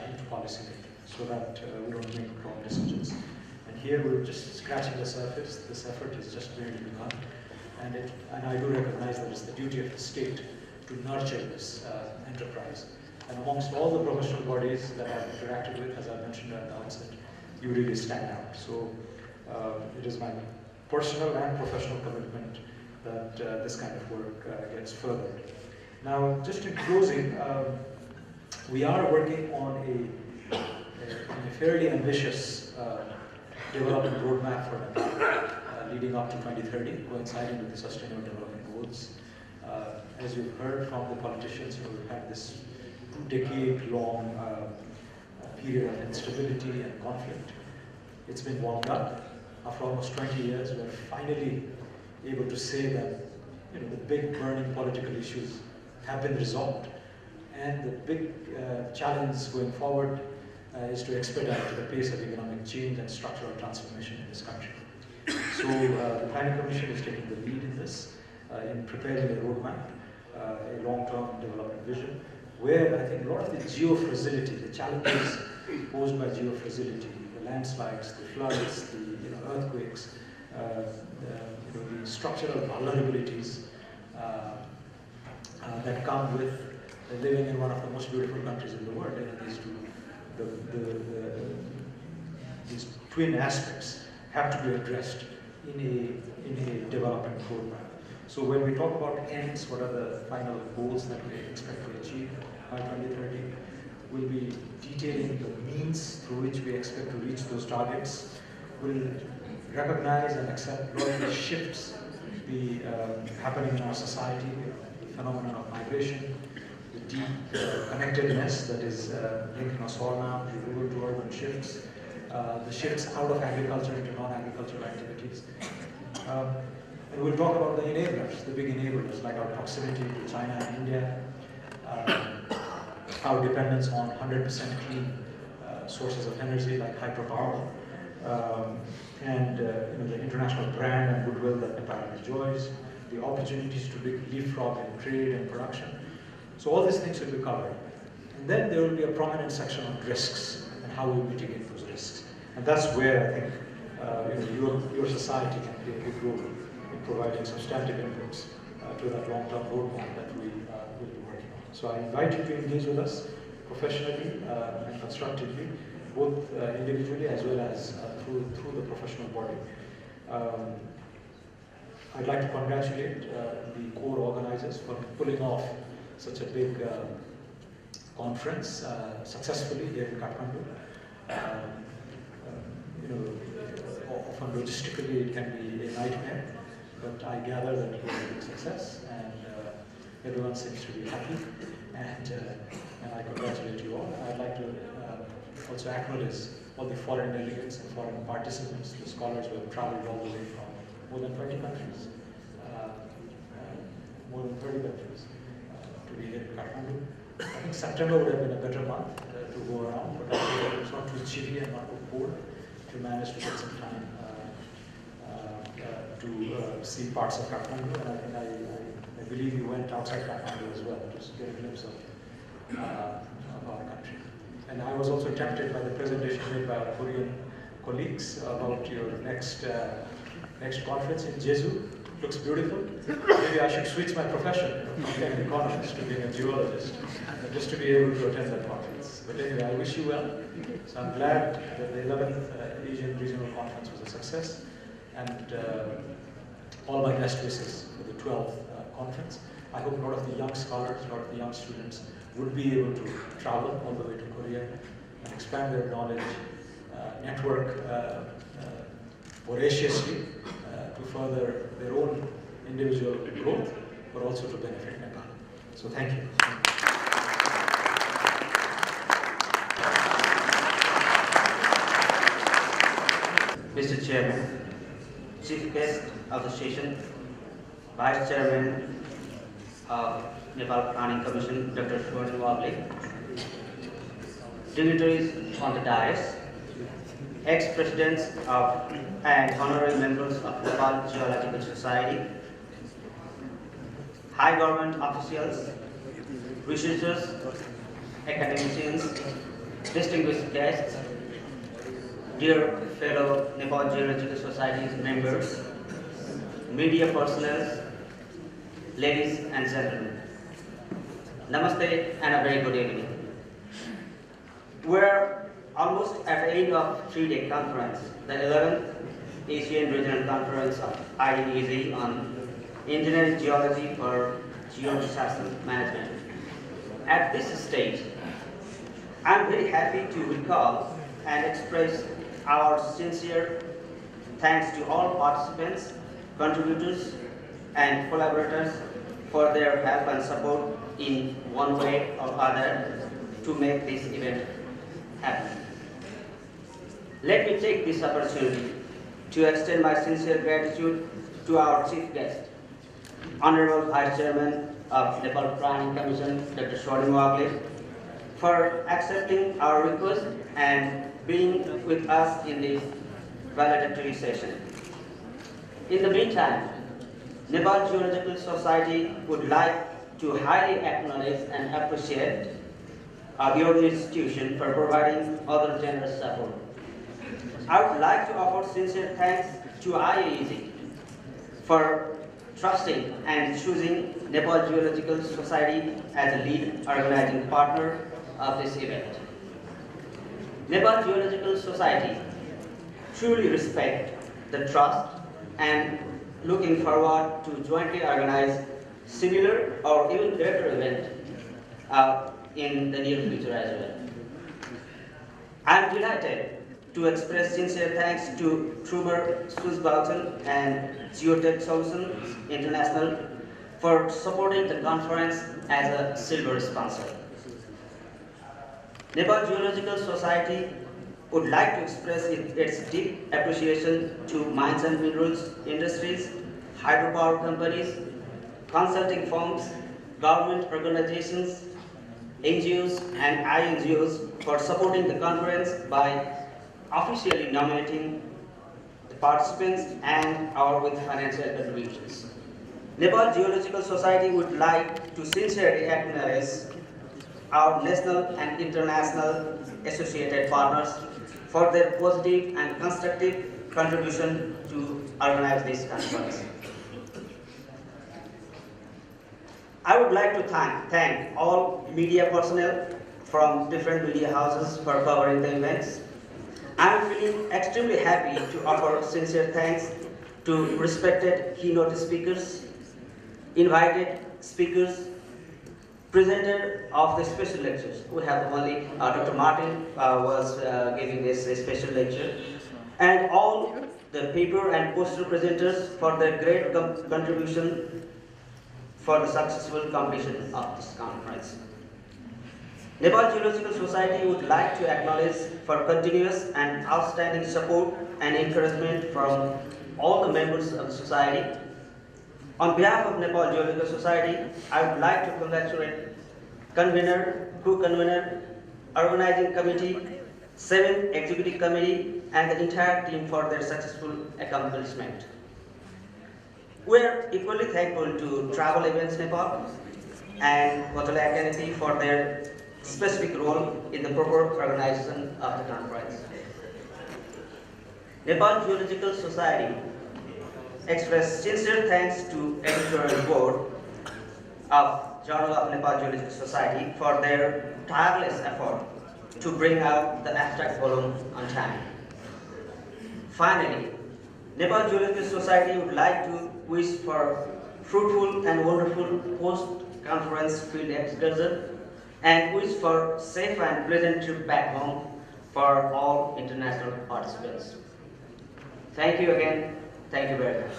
into policy making, so that we don't make wrong decisions. And here we're just scratching the surface. This effort is just barely begun. And I do recognize that it's the duty of the state to nurture this enterprise. And amongst all the professional bodies that I've interacted with, as I mentioned at the outset, you really stand out. So it is my personal and professional commitment that this kind of work gets furthered. Now, just in closing, we are working on a fairly ambitious development roadmap for Nepal, leading up to 2030, coinciding with the Sustainable Development Goals. As you've heard from the politicians, we've had this 2-decade-long period of instability and conflict. It's been wound up. After almost 20 years, we're finally able to say that the big burning political issues have been resolved. And the big challenge going forward is to expedite the pace of economic change and structural transformation in this country. So the Planning Commission is taking the lead in this, in preparing a roadmap, a long-term development vision, where I think a lot of the geofragility, the challenges posed by geofragility, the landslides, the floods, the earthquakes, the structural vulnerabilities that come with living in one of the most beautiful countries in the world. These twin aspects have to be addressed in a development roadmap. So when we talk about ends, what are the final goals that we expect to achieve by 2030, we'll be detailing the means through which we expect to reach those targets. We'll recognize and accept a lot of the shifts happening in our society, the phenomenon of migration, the deep connectedness that is linking us all now, the rural to urban shifts, the shifts out of agriculture into non-agricultural activities. And we'll talk about the enablers, the big enablers, like our proximity to China and India, our dependence on 100% clean sources of energy like hydropower, and the international brand and goodwill that Nepal enjoys, the opportunities to leapfrog in trade and production. So all these things will be covered. And then there will be a prominent section on risks and how we mitigate those risks. And that's where I think your society can play a big role in providing substantive inputs to that long-term roadmap that we will be working on. So I invite you to engage with us professionally and constructively, both individually as well as through the professional body. I'd like to congratulate the core organizers for pulling off such a big conference successfully here in Kathmandu. Often logistically it can be a nightmare, but I gather that it was a big success, and everyone seems to be happy, and I congratulate you all. I'd like to also acknowledge all the foreign delegates and foreign participants, the scholars who have traveled all the way from more than 20 countries, more than 30 countries, to be here in Kathmandu. I think September would have been a better month to go around, but I think it's not too chilly and not too cold to manage to get some time to see parts of Kathmandu, and I believe you went outside Kathmandu as well, just to get a glimpse of our country. And I was also tempted by the presentation made by our Korean colleagues about your next conference in Jeju. Looks beautiful. Maybe I should switch my profession from being an economist to being a geologist, just to be able to attend that conference. But anyway, I wish you well. So I'm glad that the 11th Asian Regional Conference was a success, and all my best wishes for the 12th conference. I hope a lot of the young scholars, a lot of the young students would be able to travel all the way to Korea and expand their knowledge, network voraciously to further their own individual growth, but also to benefit Nepal. So thank you. Mr. Chairman, Chief Guest of the session, Vice Chairman of Nepal Planning Commission, Dr. Swarni Wagle, dignitaries on the dais, ex-presidents of and honorary members of Nepal Geological Society, high government officials, researchers, academicians, distinguished guests, dear fellow Nepal Geological Society's members, media personnel, ladies and gentlemen. Namaste and a very good evening. We're almost at the end of a 3-day conference, the 11th Asian Regional Conference of IAEG on Engineering Geology for Geodisaster Management. At this stage, I'm very happy to recall and express our sincere thanks to all participants, contributors, and collaborators for their help and support in one way or other to make this event happen. Let me take this opportunity to extend my sincere gratitude to our chief guest, Honorable Vice Chairman of Nepal Planning Commission, Dr. Swarni Wagle, for accepting our request and being with us in this valedictory session. In the meantime, Nepal Geological Society would like to highly acknowledge and appreciate your institution for providing other generous support. I would like to offer sincere thanks to IAEG for trusting and choosing Nepal Geological Society as a lead organizing partner of this event. Nepal Geological Society truly respects the trust and looking forward to jointly organize similar or even greater event in the near future as well. I am delighted to express sincere thanks to Truber Swissbauten and Geotech Solutions International for supporting the conference as a silver sponsor. Nepal Geological Society would like to express its deep appreciation to mines and minerals industries, hydropower companies, consulting firms, government organizations, NGOs and INGOs for supporting the conference by officially nominating the participants and or with financial contributions. Nepal Geological Society would like to sincerely acknowledge our national and international associated partners for their positive and constructive contribution to organize this conference. I would like to thank all media personnel from different media houses for covering the events. I am feeling extremely happy to offer sincere thanks to respected keynote speakers, invited speakers, presenter of the special lectures. We have only Dr. Martin was giving this special lecture, and all the paper and poster presenters for their great contribution for the successful completion of this conference. Nepal Geological Society would like to acknowledge for continuous and outstanding support and encouragement from all the members of the society. On behalf of Nepal Geological Society, I would like to congratulate convener, co-convener, organizing committee, 7th executive committee, and the entire team for their successful accomplishment. We are equally thankful to Travel Events Nepal and Hotel Academy for their specific role in the proper organization of the conference. Nepal Geological Society express sincere thanks to editorial board of Journal of Nepal Geological Society for their tireless effort to bring out the abstract volume on time. Finally, Nepal Geological Society would like to wish for fruitful and wonderful post-conference field excursion and wish for safe and pleasant trip back home for all international participants. Thank you again. Thank you very much.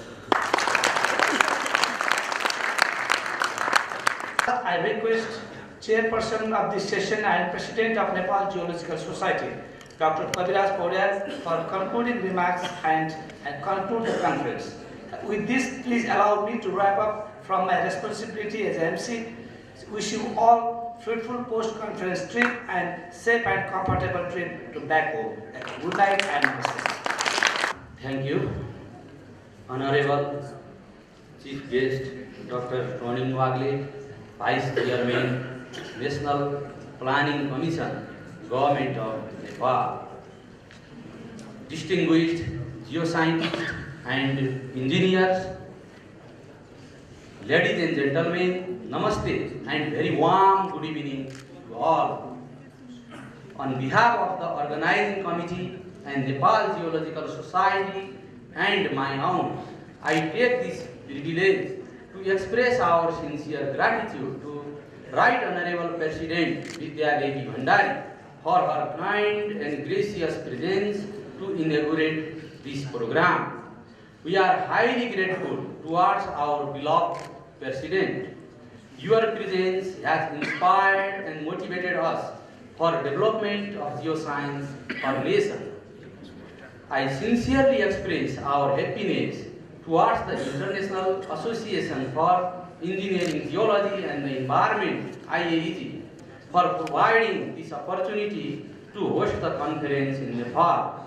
I request Chairperson of this session and President of Nepal Geological Society, Dr. Kabiraj Paudel, for concluding remarks and conclude the conference. With this, please allow me to wrap up from my responsibility as MC. Wish you all fruitful post-conference trip and safe and comfortable trip to back home. Good night and namaste. Thank you, Honorable Chief Guest Dr. Tony Wagle, Vice Chairman, National Planning Commission, Government of Nepal, distinguished geoscientists and engineers, ladies and gentlemen, namaste and very warm good evening to all. On behalf of the organizing committee and Nepal Geological Society and my own, I take this privilege to express our sincere gratitude to Right Honorable President Vidya Devi Bhandari for her kind and gracious presence to inaugurate this program. We are highly grateful towards our beloved President. Your presence has inspired and motivated us for development of geoscience for nation. I sincerely express our happiness towards the International Association for Engineering, Geology and the Environment, IAEG, for providing this opportunity to host the conference in Nepal.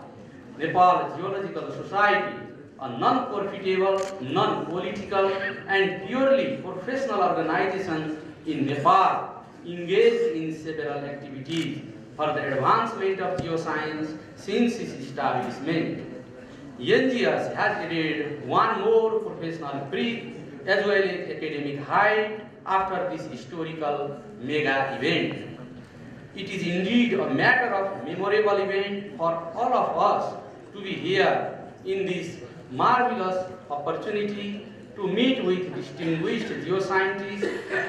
Nepal Geological Society, a non-profitable, non-political and purely professional organization in Nepal, engaged in several activities for the advancement of geoscience since its establishment. NGS has added one more professional brief as well as academic height after this historical mega event. It is indeed a matter of memorable event for all of us to be here in this marvelous opportunity to meet with distinguished geoscientists,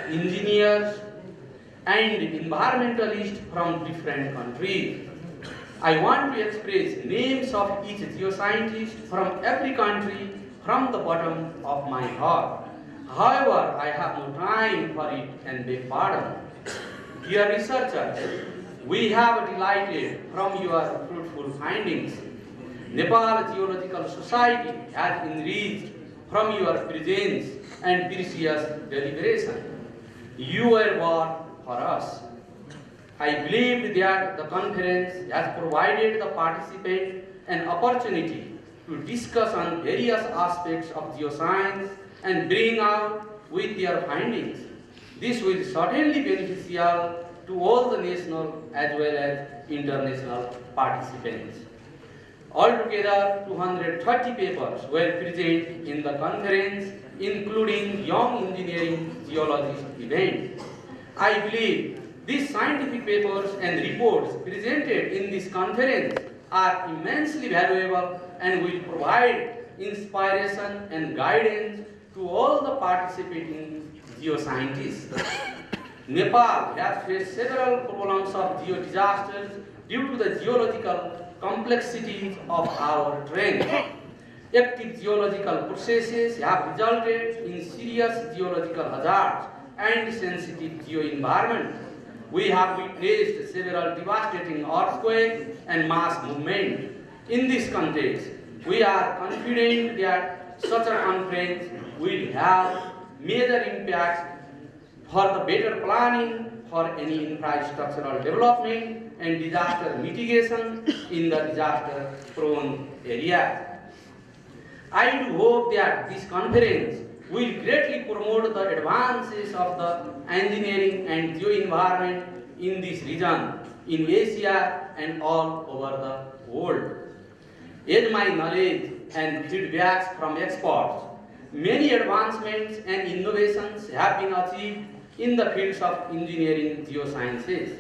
engineers, and environmentalists from different countries. I want to express names of each geoscientist from every country from the bottom of my heart. However, I have no time for it and beg pardon. Dear researchers, we have delighted from your fruitful findings. Nepal Geological Society has enriched from your presence and precious deliberation. You were born for us. I believe that the conference has provided the participant an opportunity to discuss on various aspects of geoscience and bring out with their findings. This will certainly be beneficial to all the national as well as international participants. Altogether, 230 papers were present in the conference, including Young Engineering Geologist event. I believe these scientific papers and reports presented in this conference are immensely valuable and will provide inspiration and guidance to all the participating geoscientists. Nepal has faced several problems of geodisasters due to the geological complexities of our terrain. Active geological processes have resulted in serious geological hazards and sensitive geoenvironment. We have witnessed several devastating earthquakes and mass movement. In this context, we are confident that such a conference will have major impacts for the better planning for any infrastructural development and disaster mitigation in the disaster-prone areas. I do hope that this conference will greatly promote the advances of the engineering and geoenvironment in this region, in Asia and all over the world. As my knowledge and feedbacks from experts, many advancements and innovations have been achieved in the fields of engineering geosciences.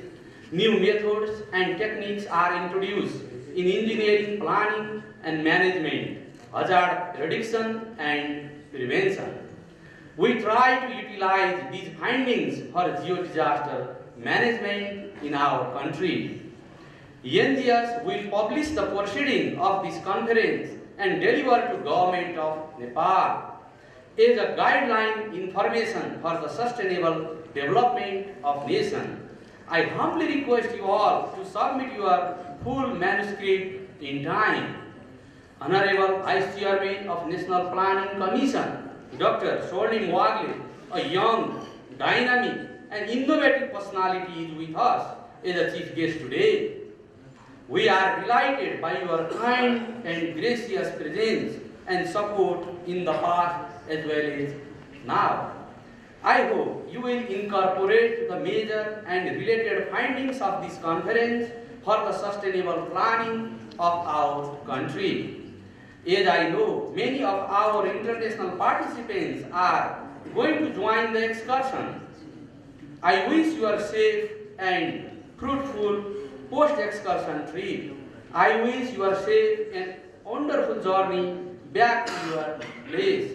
New methods and techniques are introduced in engineering planning and management, hazard prediction and prevention. We try to utilize these findings for geo-disaster management in our country. NGS will publish the proceeding of this conference and deliver to Government of Nepal as a guideline information for the sustainable development of nation. I humbly request you all to submit your full manuscript in time. Honorable Vice Chairman of National Planning Commission, Dr. Swarnim Wagle, a young, dynamic and innovative personality, is with us as a chief guest today. We are delighted by your kind and gracious presence and support in the past as well as now. I hope you will incorporate the major and related findings of this conference for the sustainable planning of our country. As I know, many of our international participants are going to join the excursion. I wish you a safe and fruitful post-excursion trip. I wish you a safe and wonderful journey back to your place.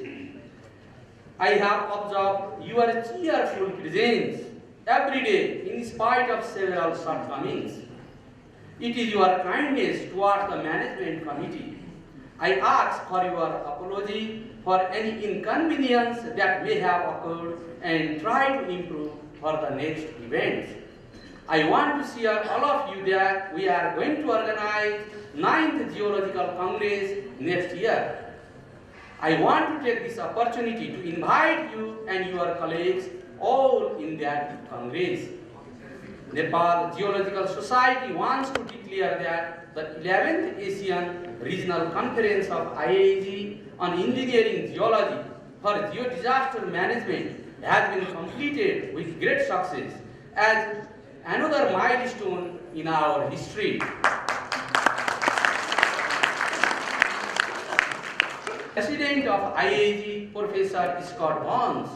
I have observed your cheerful presence every day in spite of several shortcomings. It is your kindness towards the management committee. I ask for your apology for any inconvenience that may have occurred and try to improve for the next events. I want to share all of you that we are going to organize 9th Geological Congress next year. I want to take this opportunity to invite you and your colleagues all in that Congress. Nepal Geological Society wants to declare that the 11th Asian Regional Conference of IAEG on Engineering Geology for Geodisaster Management has been completed with great success as another milestone in our history. President of IAEG, Professor Scott Barnes,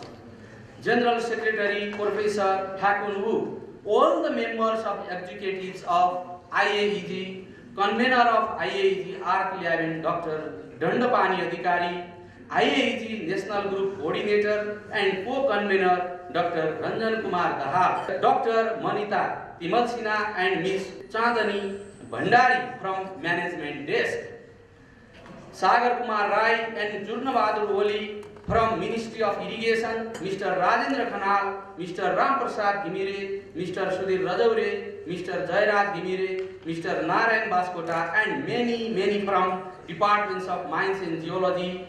General Secretary Professor Thakun Wu, all the members of executives of IAEG, Convener of IAEG ARC11 Dr. Dandapani Adhikari, IAEG National Group Coordinator and Co-Convener Dr. Ranjan Kumar Daha, Dr. Manita Timalsina and Ms. Chandani Bhandari from Management Desk, Sagar Kumar Rai and Jurnabadur Oli from Ministry of Irrigation, Mr. Rajendra Khanal, Mr. Ram Prasad Gimire, Mr. Sudhir Rajaure, Mr. Jairaj Gimire, Mr. Narayan Baskota, and many from Departments of Mines and Geology,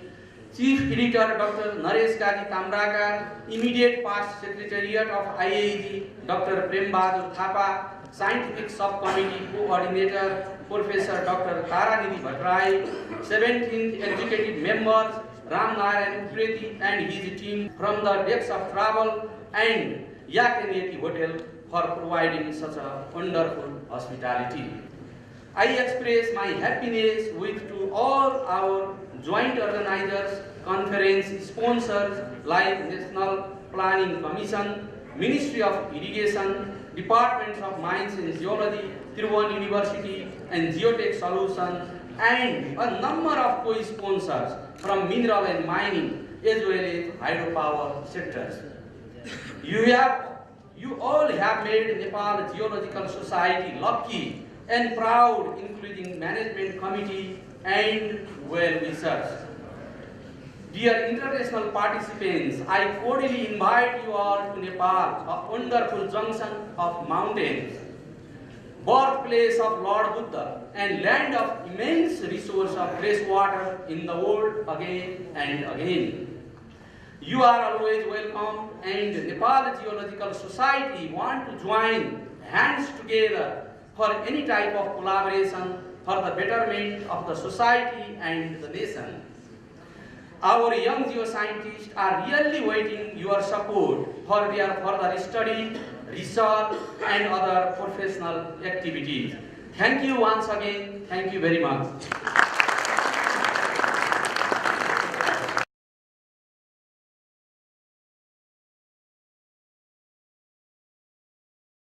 Chief Editor Dr. Naresh Kaji Tamrakar, Immediate Past Secretariat of IAEG Dr. Prem Bahadur Thapa, Scientific Subcommittee Coordinator Professor Dr. Taranidhi Bhattarai, 17th Executive Members Ram Narayan Upreti and his team from the depths of travel, and Yakaneti Hotel for providing such a wonderful hospitality. I express my happiness to all our joint organizers, conference sponsors like National Planning Commission, Ministry of Irrigation, Departments of Mines and Geology, Tribhuvan University and Geotech Solutions, and a number of co-sponsors from mineral and mining as well as hydropower sectors. You all have made Nepal Geological Society lucky and proud, including management committee and well-wishers. Dear international participants, I cordially invite you all to Nepal, a wonderful junction of mountains, birthplace of Lord Buddha, and land of immense resource of fresh water in the world again and again. You are always welcome, and Nepal Geological Society want to join hands together for any type of collaboration for the betterment of the society and the nation. Our young geoscientists are really waiting your support for their further study, research and other professional activities. Thank you once again. Thank you very much.